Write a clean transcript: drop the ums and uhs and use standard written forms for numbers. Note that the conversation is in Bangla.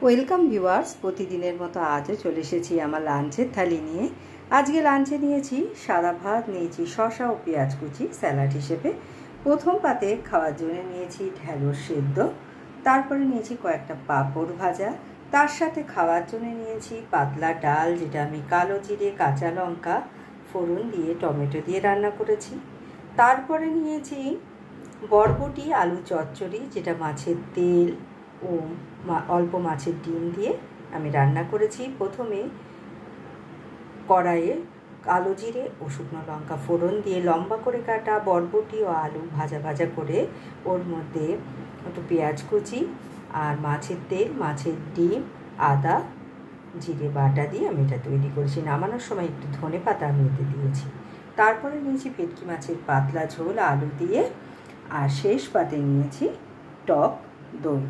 ওয়েলকাম ভিউয়ার্স, প্রতিদিনের মতো আজও চলে এসেছি আমার লাঞ্চের থালি নিয়ে। আজকে লাঞ্চে নিয়েছি সাদা ভাত, নিয়েছি শসা ও পেঁয়াজ কুচি স্যালাড হিসেবে। প্রথম পাতে খাওয়ার জন্য নিয়েছি ঢ্যাঁড়স সেদ্ধ, তারপরে নিয়েছি কয়েকটা পাঁপড় ভাজা, তার সাথে খাওয়ার জন্য নিয়েছি পাতলা ডাল, যেটা আমি কালো জিরে, কাঁচা লঙ্কা ফোড়ন দিয়ে টমেটো দিয়ে রান্না করেছি। তারপরে নিয়েছি বরবটি আলু চচ্চড়ি, যেটা মাছের তেল ও অল্প মাছের ডিম দিয়ে আমি রান্না করেছি। প্রথমে কড়াইয়ে কালো জিরে ও শুকনো লঙ্কা ফোড়ন দিয়ে লম্বা করে কাটা বরবটি ও আলু ভাজা ভাজা করে ওর মধ্যে একটু পেঁয়াজ কুচি আর মাছের তেল, মাছের ডিম, আদা জিরে বাটা দিয়ে আমি এটা তৈরি করেছি। নামানোর সময় একটু ধনে পাতা আমি এতে দিয়েছি। তারপরে নিয়েছি ভেটকি মাছের পাতলা ঝোল আলু দিয়ে, আর শেষ পাতে নিয়েছি টক দই।